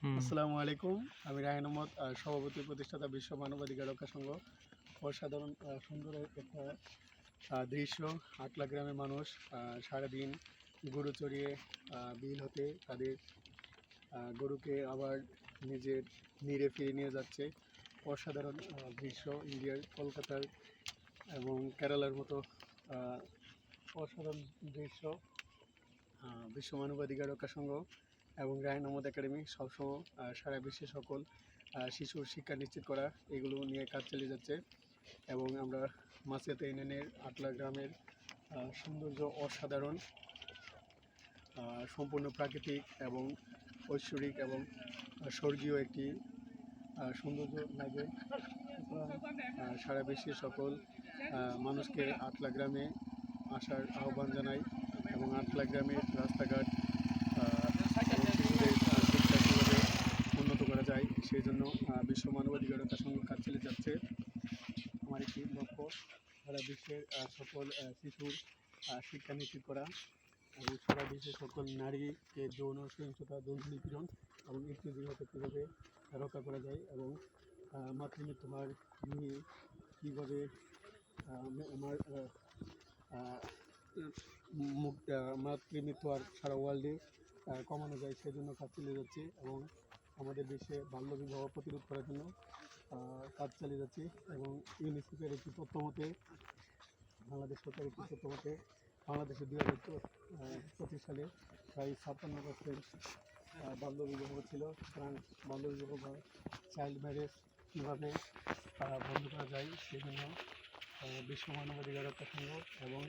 হুম। আসসালামু আলাইকুম। আমি রায়হান আহমদ, সভাপতি প্রতিষ্ঠাতা বিশ্ব মানবাধিকার রক্ষা সংঘ। অসাধারণ সুন্দর একটা দৃশ্য। আটলা গ্রামের মানুষ সারাদিন গরু চড়িয়ে বিল হতে তাদের গরুকে আবার নিজের নিরে ফিরে নিয়ে যাচ্ছে। অসাধারণ দৃশ্য। ইন্ডিয়ার কলকাতার এবং কেরালার মতো অসাধারণ দৃশ্য। বিশ্ব মানবাধিকার রক্ষা সংঘ এবং রায়হান আহমদ একাডেমি সবসময় সারা বিশ্বে সকল শিশুর শিক্ষা নিশ্চিত করা এগুলো নিয়ে কাজ চালিয়ে যাচ্ছে। এবং আমরা মাসিয়াতে ইউনিয়নের আটলা গ্রামের সৌন্দর্য অসাধারণ, সম্পূর্ণ প্রাকৃতিক এবং ঐশ্বরিক এবং স্বর্গীয় একটি সৌন্দর্য লাগে। সারা বিশ্বের সকল মানুষকে আটলা গ্রামে আসার আহ্বান জানাই এবং আটলা গ্রামের রাস্তাঘাট এবং শিশুদের শিক্ষা কীভাবে উন্নত করা যায় সেই জন্য বিশ্ব মানবাধিকার রক্ষা সংঘ কাজ চালিয়ে যাচ্ছে। আমার একটি লক্ষ্য সারা বিশ্বের সকল শিশুর শিক্ষা নিশ্চিত করা এবং সারা বিশ্বের সকল নারীকে যৌন সহিংসতা, যৌন নিপীড়ন এবং ইত্যাদি হতে কীভাবে রক্ষা করা যায় এবং মাতৃমৃত্যু হার নিয়ে কীভাবে আমার মাতৃমৃত্যু হার সারা ওয়ার্ল্ডে কমানো যায় সেজন্য কাজ চালিয়ে যাচ্ছে এবং আমাদের দেশে বাল্যবিবাহ প্রতিরোধ করার জন্য কাজ চালিয়ে যাচ্ছি। এবং ইউনিসেফের একটি তথ্য মতে, বাংলাদেশ সরকারের একটি তথ্য মতে বাংলাদেশে 2025 সালে প্রায় 56% বাল্যবিবাহ ছিল। সুতরাং বাল্যবিবাহ বা চাইল্ড ম্যারেজ কীভাবে বন্ধ করা যায় সেই জন্য বিশ্ব মানবাধিকার রক্ষা সংঘ এবং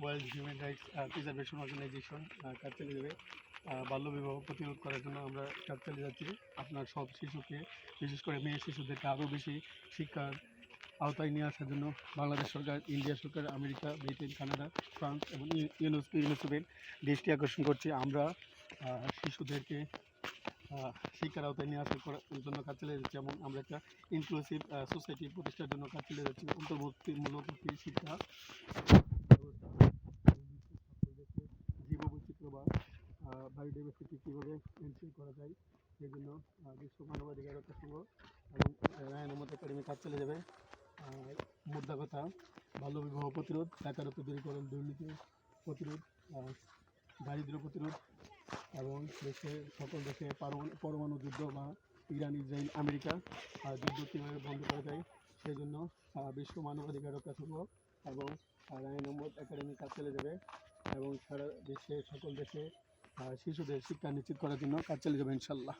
world human rights preservation organisation কাজ চালিয়ে যাবে। বাল্যবিবাহ প্রতিরোধ করার জন্য আমরা কাজ চালিয়ে যাচ্ছি। আপনার সব শিশুকে, বিশেষ করে মেয়ে শিশুদেরকে আরও বেশি শিক্ষার আওতায় নিয়ে আসার জন্য বাংলাদেশ সরকার, ইন্ডিয়া সরকার, আমেরিকা, ব্রিটেন, কানাডা, ফ্রান্স এবং ইউনেস্কোর দৃষ্টি আকর্ষণ করছি। আমরা শিশুদেরকে শিক্ষার আওতায় নিয়ে আসার জন্য কাজ চালিয়ে যাচ্ছি এবং আমরা একটা ইনক্লুসিভ সোসাইটি প্রতিষ্ঠার জন্য কাজ চালিয়ে যাচ্ছি। অন্তর্ভুক্তিমূলক একটি শিক্ষা ব্যবস্থা ছাত্রদেরকে জীববৈচিত্র্য বা বায়োডাইভার্সিটি কীভাবে এনশিওর করা যায় সেই জন্য বিশ্ব মানবাধিকার রক্ষা সংঘ এবং রায়হান আহমদ একাডেমি কাজ চালিয়ে যাবে। মোদ্দা কথা, বাল্যবিবাহ প্রতিরোধ, বেকারত্ব দূরীকরণ, দুর্নীতি প্রতিরোধ, দারিদ্র্য প্রতিরোধ এবং সকল দেশে পরমাণু যুদ্ধ বা ইরান, ইসরায়েল, আমেরিকা যুদ্ধ কীভাবে বন্ধ করা যায় সেই জন্য বিশ্ব মানবাধিকার রক্ষা সংঘ এবং রায়হান আহমদ একাডেমি কাজ চালিয়ে যাবে এবং সারা বিশ্বের সকল দেশে শিশুদের শিক্ষা নিশ্চিত করার জন্য কাজ চালিয়ে যাবে ইনশাল্লাহ।